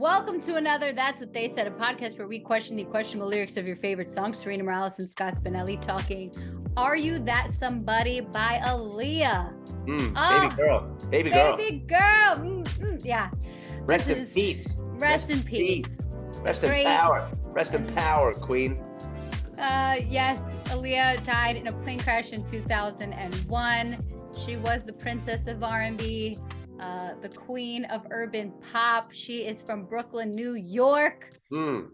Welcome to another That's What They Said, a podcast where we question the questionable lyrics of your favorite songs. Serena Morales and Scott Spinelli talking Are You That Somebody by Aaliyah. Baby girl. Baby girl. Yeah. Rest in peace. Rest in peace. Rest in power. Rest in power, queen. Yes, Aaliyah died in a plane crash in 2001. She was the princess of R&B. The queen of urban pop. She is from Brooklyn, New York. Bra.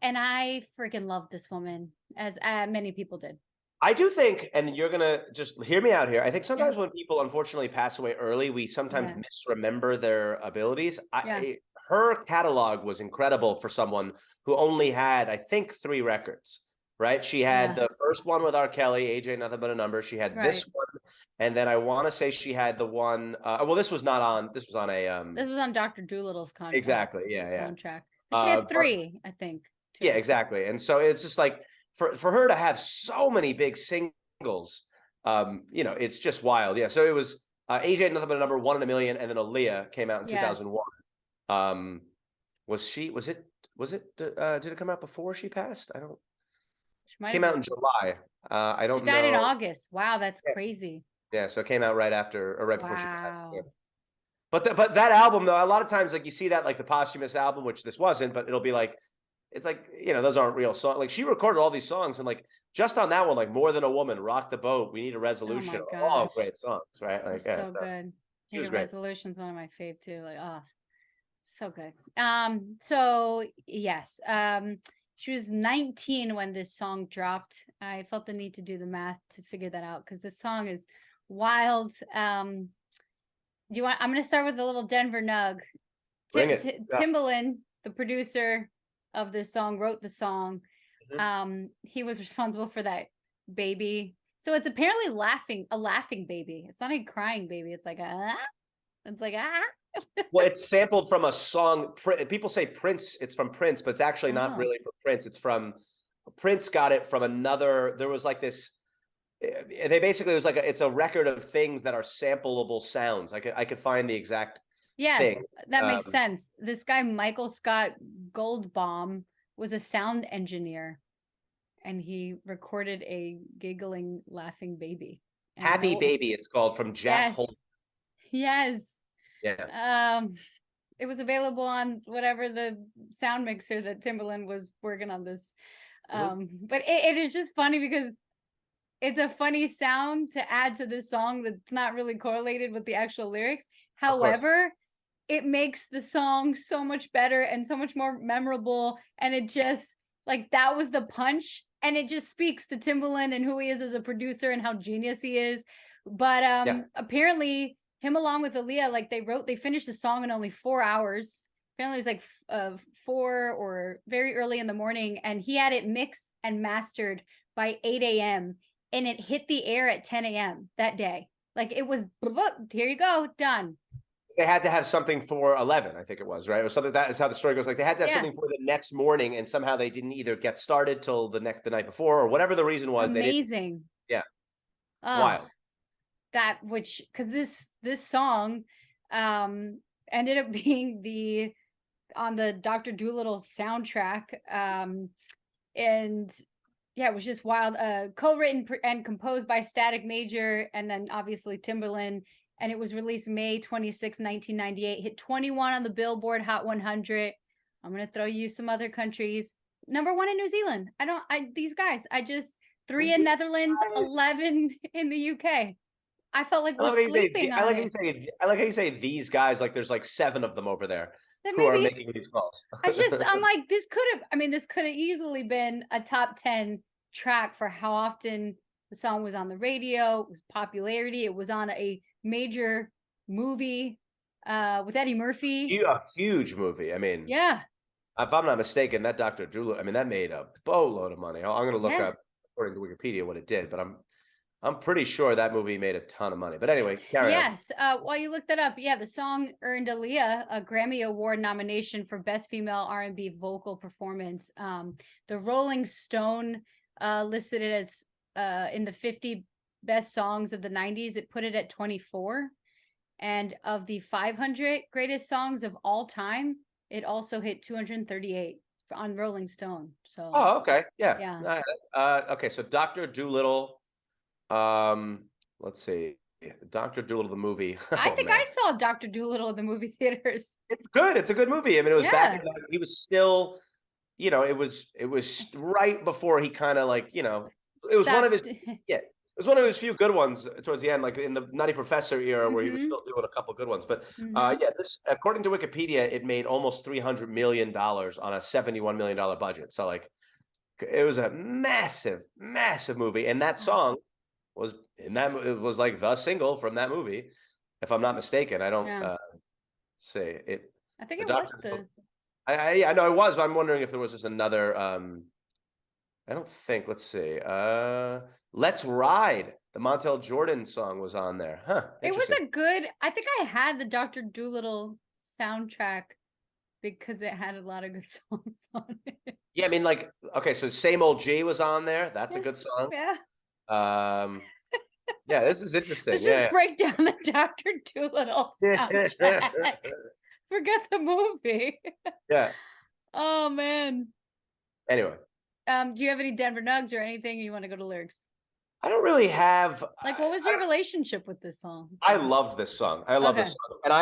And I freaking love this woman, as many people did. I do think, and you're going to just hear me out here, I think sometimes when people unfortunately pass away early, we sometimes misremember their abilities. Her catalog was incredible for someone who only had, I think, 3 records. Right? She had the first one with R. Kelly, AJ Nothing But a Number. She had this one. And then I want to say she had the one, this was not on, this was on a... this was on Dr. Doolittle's contract. Exactly, yeah. Soundtrack. She had 3, I think. Too. Yeah, exactly. And so it's just like, for her to have so many big singles, it's just wild. Yeah, so it was AJ Nothing But a Number, 1 in a Million, and then Aaliyah came out in 2001. Did it come out before she passed? I don't... Came out in July. I don't know. She died in August. Wow, that's crazy. Yeah, so it came out right after or right before she passed. Yeah. But that album though, a lot of times like you see that like the posthumous album, which this wasn't, but it'll be like it's like, those aren't real songs. Like she recorded all these songs and like just on that one, like More Than a Woman, Rock the Boat, We Need a Resolution. All great songs, right? Like so good. Need a Resolution's one of my fave too. Like, so good. So yes. She was 19 when this song dropped. I felt the need to do the math to figure that out because this song is wild. I'm going to start with a little Denver nug. Timbaland, the producer of this song, wrote the song. He was responsible for that baby. So it's apparently a laughing baby. It's not a crying baby. It's like Well, it's sampled from a song. People say Prince. It's from Prince, but it's actually not really from Prince. It's from Prince. Got it from another. There was like this. They basically it was like it's a record of things that are sampleable sounds. I could find the exact. Yes, that makes sense. This guy Michael Scott Goldbaum was a sound engineer, and he recorded a giggling, laughing baby. Happy Baby. It's called from Jack Holt. Yes. Yeah. It was available on whatever the sound mixer that Timbaland was working on this. But it is just funny because it's a funny sound to add to this song that's not really correlated with the actual lyrics. However, it makes the song so much better and so much more memorable. And it just like that was the punch. And it just speaks to Timbaland and who he is as a producer and how genius he is. But apparently him along with Aaliyah, like they finished the song in only 4 hours. Apparently it was like 4 or very early in the morning, and he had it mixed and mastered by 8 a.m. and it hit the air at 10 a.m. that day. Like it was, here you go, done. They had to have something for 11, I think it was, right? It was something that is how the story goes. Like they had to have something for the next morning, and somehow they didn't either get started till the night before, or whatever the reason was. Amazing. Wild. Because this song ended up being on the Dr. Doolittle soundtrack, and it was just wild. Co-written and composed by Static Major, and then obviously Timbaland, and it was released May 26, 1998. Hit 21 on the Billboard Hot 100. I'm gonna throw you some other countries. Number 1 in New Zealand. These guys. 3 in Netherlands, 11 in the UK. I felt like we're sleeping on it. I like how you say these guys, like there's like 7 of them over there who are making these calls. I'm like, this could have easily been a top 10 track for how often the song was on the radio. It was popularity. It was on a major movie with Eddie Murphy. A huge movie. I mean, yeah. If I'm not mistaken, that Dr. Doolittle, that made a boatload of money. I'm going to look up, according to Wikipedia, what it did, but I'm pretty sure that movie made a ton of money. But anyway, carry on. While you look that up, the song earned Aaliyah a Grammy Award nomination for Best Female R&B Vocal Performance. The Rolling Stone listed it as in the 50 best songs of the 90s. It put it at 24. And of the 500 greatest songs of all time, it also hit 238 on Rolling Stone. So. Oh, okay. Yeah. Yeah. Okay. So Dr. Dolittle. Let's see. Dr. Dolittle, the movie. I Oh think man, I saw Dr. Dolittle in the movie theaters. it's good. It's a good movie. I mean, it was back. Yeah. He was still, it was right before he kind of like, it was one of his, yeah, it was one of his few good ones towards the end, like in the Nutty Professor era, where he was still doing a couple good ones. But yeah, this, according to Wikipedia, it made almost $300 million on a $71 million budget. So like, it was a massive, massive movie, and that song was it was like the single from that movie, if I'm not mistaken. I don't say it. I think it was the. I know it was, but I'm wondering if there was just another. I don't think. Let's see. Let's Ride. The Montel Jordan song was on there. Huh. It was a good. I think I had the Dr. Dolittle soundtrack because it had a lot of good songs on it. Yeah, I mean, like, okay, so Same Old G was on there. That's a good song. Yeah. Yeah, this is interesting. Let's just break down the Dr. Dolittle soundtrack. Forget the movie. Yeah. Oh man. Anyway. Do you have any Denver Nugs or anything you want to go to lyrics? I don't really have. Like, what was your relationship with this song? I loved this song. I love this song, and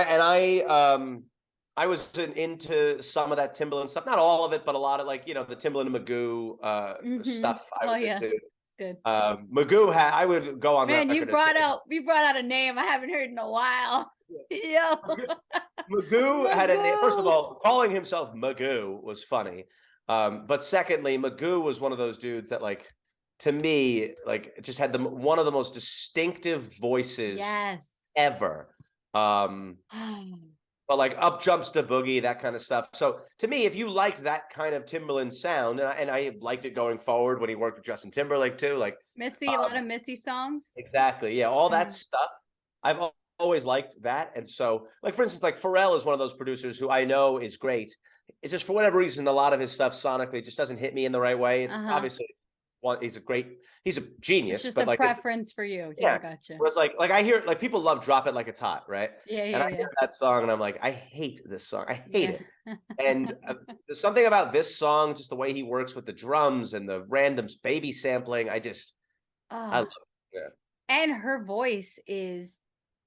I was into some of that Timbaland stuff, not all of it, but a lot of, like, the Timbaland and Magoo stuff. I was into. Good. Magoo had. I would go on. Man, you brought out a name I haven't heard in a while. Yo. Magoo had a name. First of all, calling himself Magoo was funny. But secondly, Magoo was one of those dudes that, like, to me, like, just had one of the most distinctive voices ever. But like Up Jumps the Boogie, that kind of stuff. So to me, if you liked that kind of Timbaland sound, and I liked it going forward when he worked with Justin Timberlake too, like Missy, a lot of Missy songs. Exactly. Yeah. All that stuff. I've always liked that. And so, like, for instance, like Pharrell is one of those producers who I know is great. It's just, for whatever reason, a lot of his stuff sonically just doesn't hit me in the right way. It's obviously he's a genius. It's just but a like preference for you. Yeah, gotcha. Whereas like I hear, like, people love Drop It Like It's Hot, right? Yeah, and I hear that song and I'm like, I hate this song. I hate it. And there's something about this song, just the way he works with the drums and the random baby sampling. I love it. Yeah. And her voice is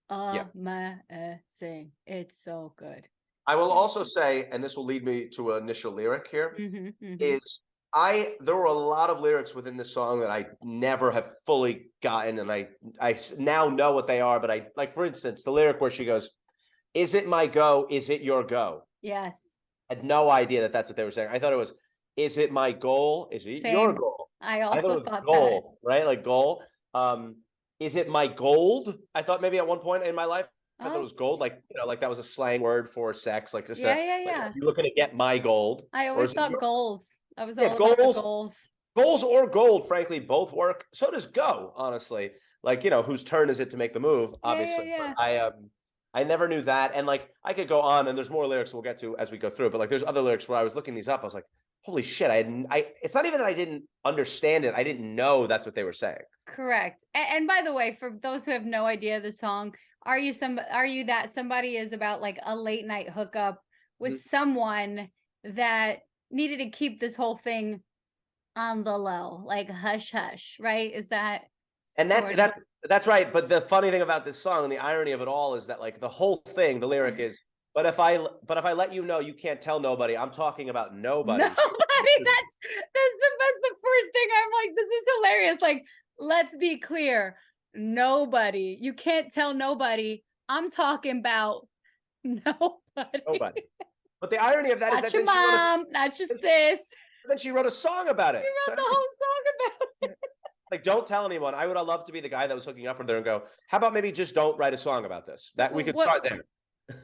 amazing. It's so good. I will also say, and this will lead me to an initial lyric here, is there were a lot of lyrics within this song that I never have fully gotten, and I now know what they are, but I, like, for instance, the lyric where she goes, "Is it my go? Is it your go?" Yes. I had no idea that that's what they were saying. I thought it was, "Is it my goal? Is it your goal?" I also thought goal, that. Right? Like goal. Is it my gold? I thought maybe at one point in my life, I thought it was gold, like, like that was a slang word for sex, like just like, you're looking to get my gold. I always thought goals. I was all about the goals. Goals or gold, frankly, both work. So does go, honestly. Like, whose turn is it to make the move? Obviously, but I never knew that, and like I could go on, and there's more lyrics we'll get to as we go through. But like, there's other lyrics where I was looking these up. I was like, holy shit! It's not even that I didn't understand it. I didn't know that's what they were saying. Correct. And by the way, for those who have no idea the song, are you that somebody is about like a late night hookup with someone that needed to keep this whole thing on the low, like hush hush, right? Is that? And that's right. But the funny thing about this song and the irony of it all is that, like, the whole thing, the lyric is, but if I let you know, you can't tell nobody. I'm talking about nobody. Nobody. That's the first thing. I'm like, this is hilarious. Like, let's be clear. Nobody. You can't tell nobody. I'm talking about nobody. Nobody. But the irony of that is that your mom, not your sis. Then she wrote a song about it. She wrote the whole song about it. Like, don't tell anyone. I would have loved to be the guy that was hooking up with her and go, how about maybe just don't write a song about this? That we could start there.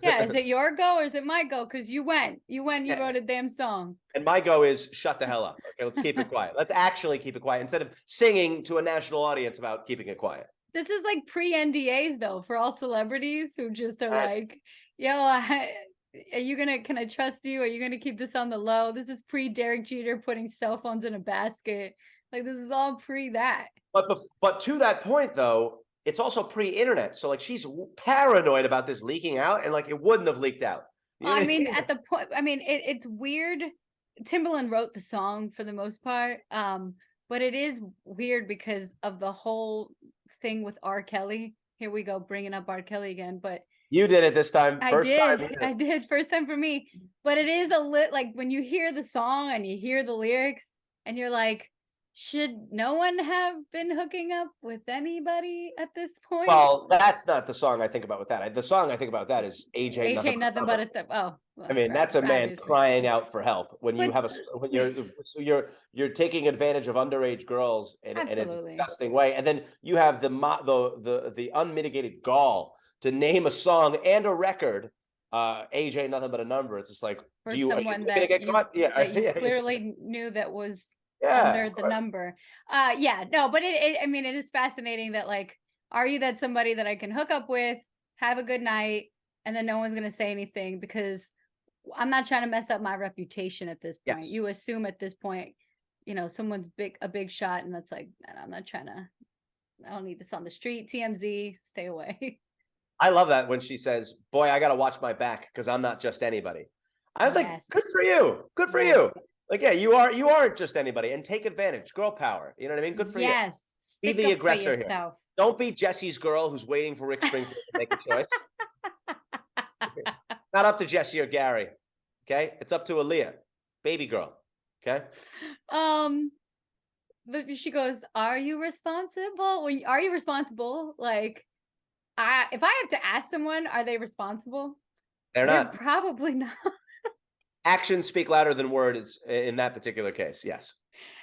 Yeah, is it your go or is it my go? Because you went, you wrote a damn song. And my go is shut the hell up. Okay, let's keep it quiet. Let's actually keep it quiet instead of singing to a national audience about keeping it quiet. This is like pre-NDAs though, for all celebrities who just are like, yo, can I trust you? Are you gonna keep this on the low? This is pre-Derek Jeter putting cell phones in a basket. Like, this is all pre that. But to that point though, it's also pre-internet. So like she's paranoid about this leaking out, and like it wouldn't have leaked out. I mean, at the point, I mean, it's weird. Timbaland wrote the song for the most part. But it is weird because of the whole thing with R. Kelly. Here we go, bringing up R. Kelly again. But you did it this time. I did. First time for me. But it is like when you hear the song and you hear the lyrics and you're like, should no one have been hooking up with anybody at this point? Well, that's not the song I think about with that. The song I think about that is AJ nothing but a well, I mean, that's a man crying out for help when you have you're taking advantage of underage girls in a disgusting way, and then you have the unmitigated gall to name a song and a record. AJ nothing but a number. It's just like, for someone that you clearly knew that was under the number. No, but I mean, it is fascinating that like, are you that somebody that I can hook up with, have a good night, and then no one's gonna say anything because I'm not trying to mess up my reputation at this point. Yes. You assume at this point, you know, someone's a big shot, and that's like, I'm not trying to. I don't need this on the street. TMZ, stay away. I love that when she says, "Boy, I gotta watch my back because I'm not just anybody." I was like, "Good for you. Good for you." Like, yeah, you aren't just anybody, and take advantage. Girl power. You know what I mean? Good for you. Yes. Be the aggressor here. Don't be Jesse's girl who's waiting for Rick Springfield to make a choice. Not up to Jesse or Gary. Okay? It's up to Aaliyah. Baby girl. Okay? But she goes, "Are you responsible? Are you responsible? Like, if I have to ask someone, are they responsible? They're not. Probably not. Actions speak louder than words in that particular case. Yes.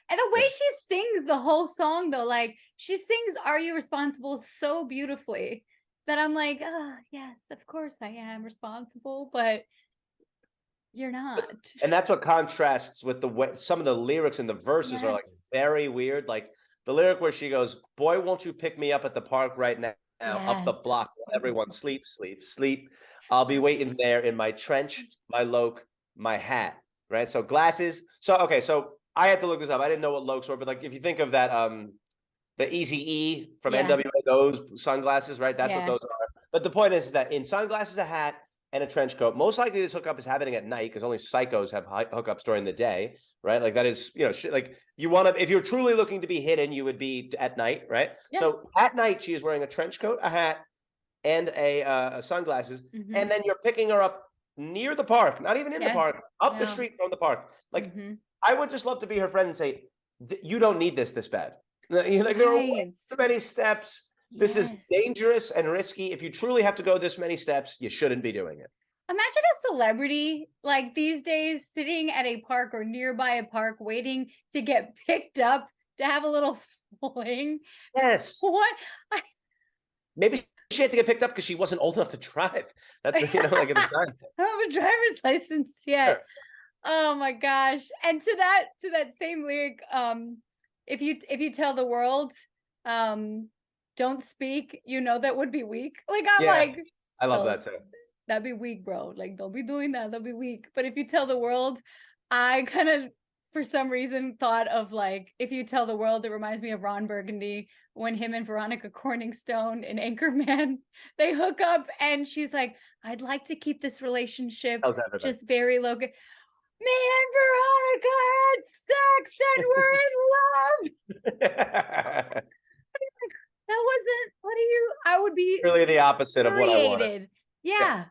And the way she sings the whole song, though, like she sings "Are You Responsible" so beautifully that I'm like, oh, yes, of course I am responsible, but you're not. And that's what contrasts with the way some of the lyrics in the verses are like very weird. Like the lyric where she goes, "Boy, won't you pick me up at the park right now, up the block while everyone sleeps, sleep, sleep. I'll be waiting there in my trench, my loc, my hat." Right? So glasses. So okay, so I had to look this up. I didn't know what locs were, but like if you think of that the Eazy-E from NWA, those sunglasses, right? That's what those are. But the point is that in sunglasses, a hat, and a trench coat, most likely this hookup is happening at night because only psychos have hookups during the day, right? Like that is, you know, like you want to, if you're truly looking to be hidden, you would be at night, right? Yeah. So at night, she is wearing a trench coat, a hat, and a sunglasses, and then you're picking her up near the park, not even in the park, up the street from the park. Like I would just love to be her friend and say, "You don't need this bad." Like there are way too many steps. This is dangerous and risky. If you truly have to go this many steps, you shouldn't be doing it. Imagine a celebrity like these days sitting at a park or nearby a park waiting to get picked up to have a little fling. Yes. What? Maybe she had to get picked up because she wasn't old enough to drive. That's, you know, like at the time. I don't have a driver's license yet. Sure. Oh my gosh. And to that same lyric, if you tell the world, don't speak, you know, that would be weak. Like I'm like, I love that too. That'd be weak, bro. Like don't be doing that. That'll be weak. But if you tell the world, I kind of for some reason thought of like, if you tell the world, it reminds me of Ron Burgundy when him and Veronica Corningstone in Anchorman, they hook up and she's like, "I'd like to keep this relationship just very low." Me and Veronica had sex and we're in love. That wasn't, I would be really the opposite of what I wanted. Yeah.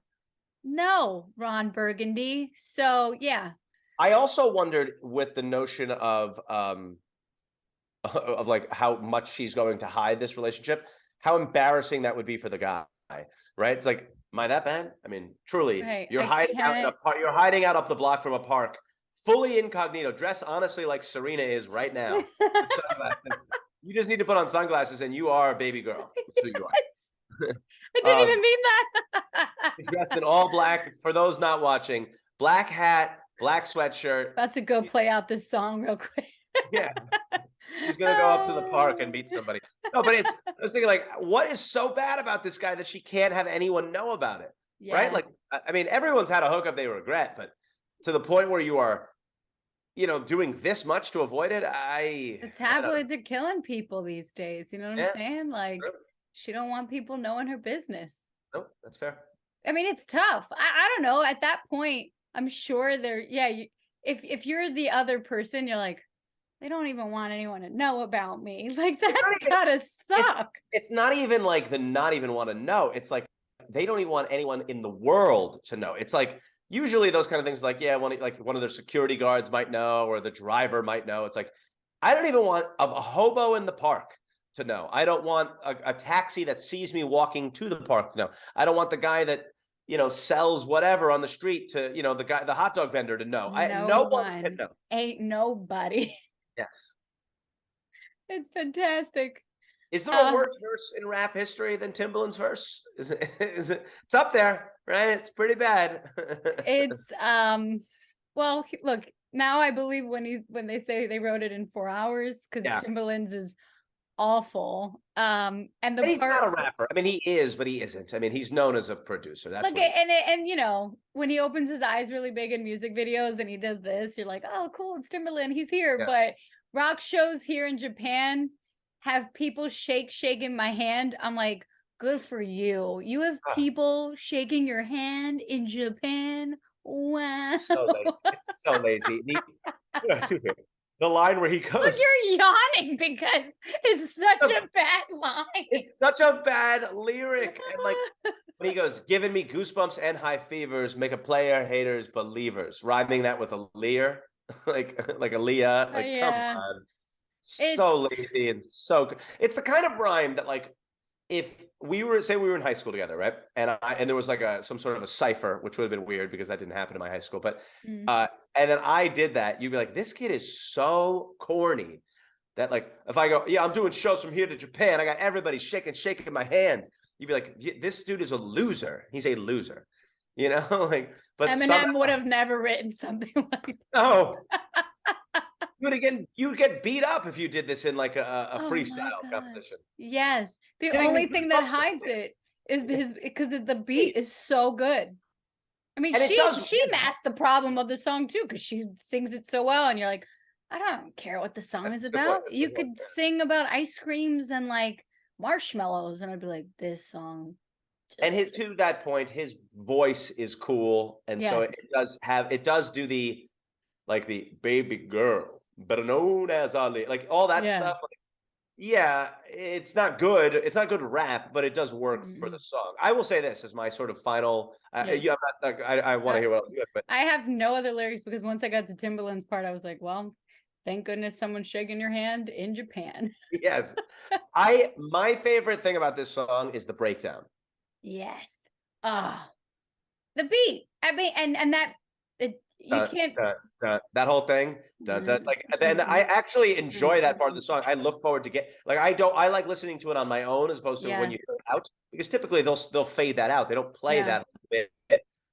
No, Ron Burgundy. So yeah. I also wondered with the notion of like how much she's going to hide this relationship, how embarrassing that would be for the guy, right? It's like, am I that bad? I mean, truly, you're hiding out up the block from a park, fully incognito, dressed honestly like Sarina is right now. You just need to put on sunglasses and you are a baby girl. That's who you are. I didn't even mean that. Dressed in all black. For those not watching, black hat, black sweatshirt. About to go play out this song real quick. Yeah. He's going to go up to the park and meet somebody. No, but I was thinking like, what is so bad about this guy that she can't have anyone know about it? Yeah. Right? Like, I mean, everyone's had a hookup they regret, but to the point where you are, you know, doing this much to avoid it, the tabloids are killing people these days. You know what I'm saying? Like, She don't want people knowing her business. No, that's fair. I mean, it's tough. I don't know. At that point, I'm sure if you're the other person, you're like, they don't even want anyone to know about me. Like, that's gotta suck. It's not even like the not even want to know. It's like they don't even want anyone in the world to know. It's like usually those kind of things, like, yeah, one of their security guards might know, or the driver might know. It's like, I don't even want a hobo in the park to know. I don't want a taxi that sees me walking to the park to know. I don't want the guy that, sells whatever on the street to, the hot dog vendor to know. No one can know. Ain't nobody. Yes. It's fantastic. Is there a worse verse in rap history than Timbaland's verse? Is it? It's up there, right? It's pretty bad. It's well, look, now I believe when they say they wrote it in 4 hours, because Timbaland's is awful. And he's not a rapper. I mean, he is, but he isn't. I mean, he's known as a producer. That's and when he opens his eyes really big in music videos and he does this, you're like, oh, cool, it's Timbaland, he's here. Yeah. But rock shows here in Japan have people shaking my hand. I'm like, good for you. You have people shaking your hand in Japan. Wow. So lazy. It's so lazy. The line where he goes, look, you're yawning because it's such a bad line. It's such a bad lyric. And like when he goes, giving me goosebumps and high fevers, make a player haters believers, rhyming that with a leer, like Aaliyah. Like, come on. So lazy and so good. It's the kind of rhyme that, like, if we were in high school together, right? And there was like some sort of a cipher, which would have been weird because that didn't happen in my high school. But and then I did that, you'd be like, this kid is so corny that, like, if I go, yeah, I'm doing shows from here to Japan, I got everybody shaking my hand. You'd be like, this dude is a loser. He's a loser, like. But Eminem would have never written something like that. No. You would get beat up if you did this in like a freestyle competition. Yes. The only thing that hides it is because the beat is so good. I mean, she masked the problem of the song too, because she sings it so well, and you're like, I don't care what the song is about. You could sing about ice creams and like marshmallows, and I'd be like, this song. And to that point, his voice is cool, and so it does do the baby girl, better known as Aaliyah, like all that stuff. Like, it's not good. It's not good rap, but it does work for the song. I will say this as my sort of final. I want to hear what else you have, but I have no other lyrics, because once I got to Timbaland's part, I was like, well, thank goodness someone's shaking your hand in Japan. Yes, my favorite thing about this song is the breakdown. Yes. The beat. I mean, and that. You can't that whole thing. Like, then I actually enjoy that part of the song. I look forward to I like listening to it on my own as opposed to when you hear it out, because typically they'll fade that out. They don't play that bit.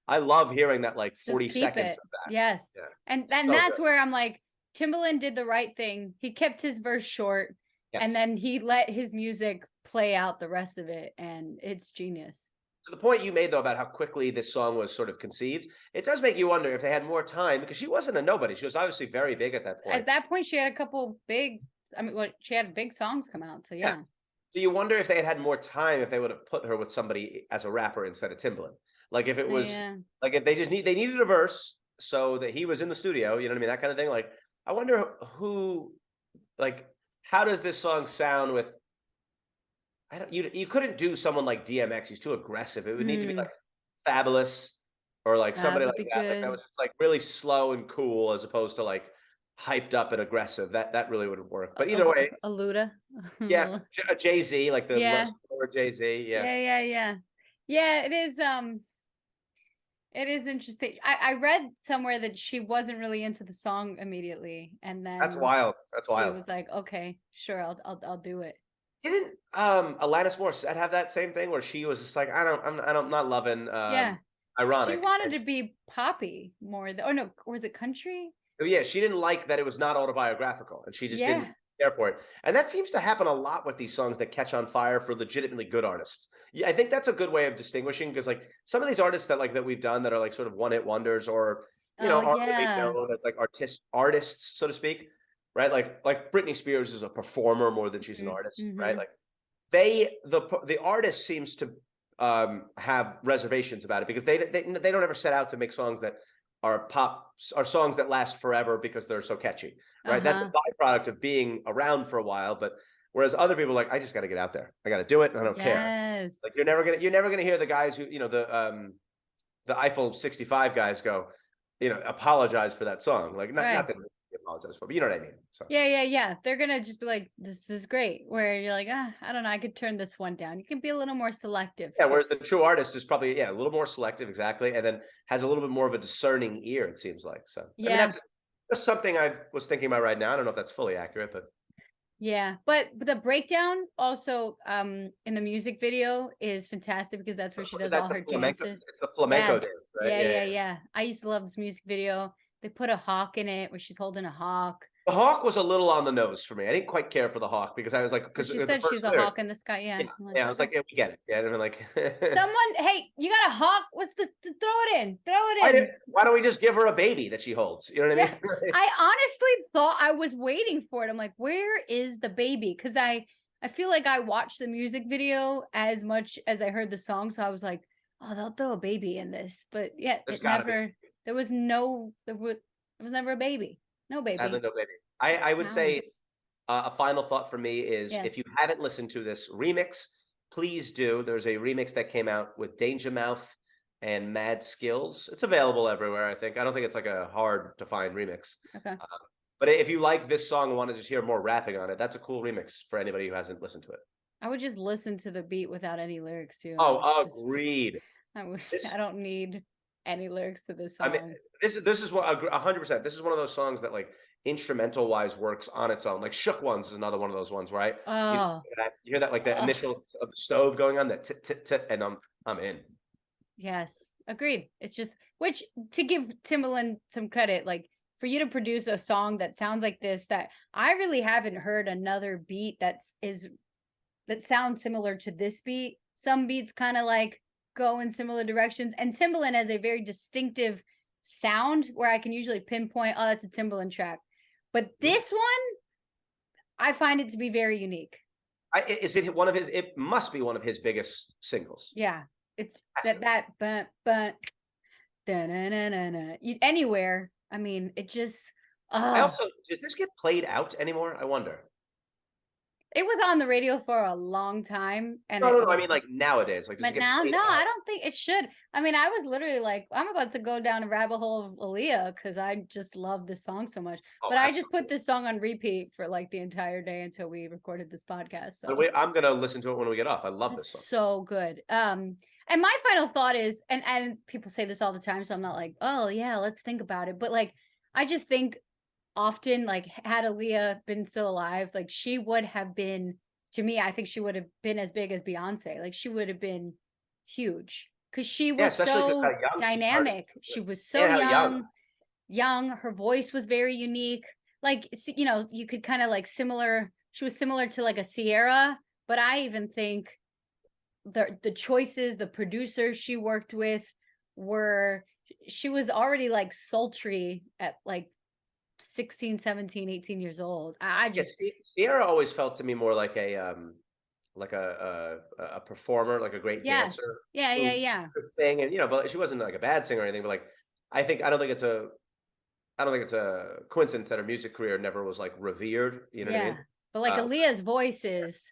I love hearing that, like, 40 seconds of that. Yes. Yeah. And that's where I'm like, Timbaland did the right thing. He kept his verse short, and then he let his music play out the rest of it, and it's genius. To the point you made, though, about how quickly this song was sort of conceived, it does make you wonder if they had more time, because she wasn't a nobody. She was obviously very big at that point. At that point, she had a couple she had big songs come out, so yeah. So you wonder if they had more time, if they would have put her with somebody as a rapper instead of Timbaland. Like, if it was, like, if they needed a verse so that he was in the studio, you know what I mean? That kind of thing. Like, I wonder how does this song sound with, you couldn't do someone like DMX. He's too aggressive. It would need to be like Fabulous, or like somebody like that. Like, that was just like really slow and cool, as opposed to like hyped up and aggressive. That really wouldn't work. But either way, Aluda. Jay-Z, like the lower Jay-Z. Yeah. It is. It is interesting. I read somewhere that she wasn't really into the song immediotally, and then that's wild. It was like, okay, sure, I'll do it. Didn't Alanis Morissette have that same thing where she was just like, I'm not loving ironic. She wanted to be poppy more. Or was it country? Oh, yeah, she didn't like that it was not autobiographical, and she just didn't care for it. And that seems to happen a lot with these songs that catch on fire for legitimately good artists. Yeah, I think that's a good way of distinguishing, because like some of these artists that we've done that are like sort of one-hit wonders, or aren't really known as like artists, so to speak. Right, like Britney Spears is a performer more than she's an artist, right? Like, the artist seems to have reservations about it because they don't ever set out to make songs that are songs that last forever because they're so catchy, right? That's a byproduct of being around for a while. But whereas other people are like, I just got to get out there, I got to do it, and I don't care. Like you're never gonna hear the guys who, the Eiffel 65 guys go, apologize for that song. Like not that they apologize for, but you know what I mean. So yeah. They're gonna just be like, this is great. Where you're like, I don't know, I could turn this one down. You can be a little more selective. Yeah, whereas the true artist is probably a little more selective, exactly, and then has a little bit more of a discerning ear, it seems like. So I mean, that's something I was thinking about right now. I don't know if that's fully accurate, but yeah. But the breakdown also in the music video is fantastic because that's where she does all her dances. It's the flamenco dance, right? Yeah. I used to love this music video. They put a hawk in it where she's holding a hawk. The hawk was a little on the nose for me. I didn't quite care for the hawk because I was like, because she said she's a hawk in the sky. Yeah. I was like, yeah, we get it. Yeah, and like, hey, you got a hawk? What's the? Throw it in. Why don't we just give her a baby that she holds? You know what I mean? I honestly thought I was waiting for it. I'm like, where is the baby? Because I feel like I watched the music video as much as I heard the song, so I was like, oh, they'll throw a baby in this. But yeah, there was never a baby. No baby. Sadly, no baby. I would say a final thought for me is if you haven't listened to this remix, please do. There's a remix that came out with Danger Mouth and Mad Skills. It's available everywhere, I think. I don't think it's like a hard to find remix. Okay. But if you like this song and want to just hear more rapping on it, that's a cool remix for anybody who hasn't listened to it. I would just listen to the beat without any lyrics too. Oh, agreed. I don't need any lyrics to this song. I mean, this is what 100%. This is one of those songs that like instrumental wise works on its own. Like Shook Ones is another one of those ones, right? You hear that like the initial of the stove going on, that tit, and I'm in. Yes, agreed. It's just, which, to give Timbaland some credit, like for you to produce a song that sounds like this, that I really haven't heard another beat that sounds similar to this beat. Some beats kind of like go in similar directions, and Timbaland has a very distinctive sound where I can usually pinpoint, oh, that's a Timbaland track. But this one, I find it to be very unique. Is it one of his? It must be one of his biggest singles. Yeah, it's that but anywhere. I mean, it just. I also, does this get played out anymore? I wonder. It was on the radio for a long time, and no. I mean, like nowadays, like. But now, no, I don't think it should. I mean, I was literally like, I'm about to go down a rabbit hole of Aaliyah because I just love this song so much. But I just put this song on repeat for like the entire day until we recorded this podcast. So I'm gonna listen to it when we get off. I love this song. So good. And my final thought is, and people say this all the time, so I'm not like, oh yeah, let's think about it. But like, I just think. Often, like, had Aaliyah been still alive, like she would have been, to me, I think she would have been as big as Beyonce. Like she would have been huge because she was so dynamic. She was so young. Her voice was very unique. Like, you could kind of like she was similar to like a Sierra, but I even think the choices, the producers she worked with she was already like sultry at like 16, 17, 18 years old. I just Sierra always felt to me more like a performer, like a great dancer. Yeah. Could sing, and but she wasn't like a bad singer or anything. But like, I don't think it's a coincidence that her music career never was like revered. You know what I mean? But like Aaliyah's voice is,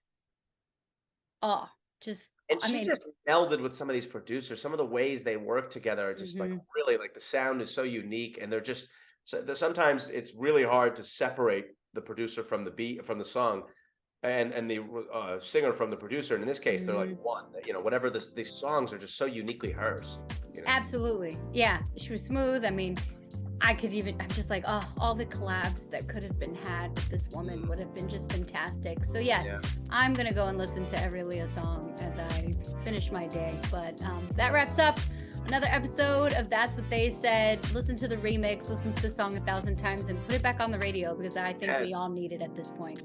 she just melded with some of these producers. Some of the ways they work together are just like really, like the sound is so unique, and they're just. So sometimes it's really hard to separate the producer from the beat, from the song, and the singer from the producer. And in this case, they're like one. Whatever these songs are just so uniquely hers. Absolutely, yeah. She was smooth. I mean, I'm just like, all the collabs that could have been had with this woman would have been just fantastic. So yes, I'm gonna go and listen to every Aaliyah song as I finish my day. But that wraps up another episode of That's What They Said. Listen to the remix, listen to the song 1,000 times, and put it back on the radio because I think we all need it at this point.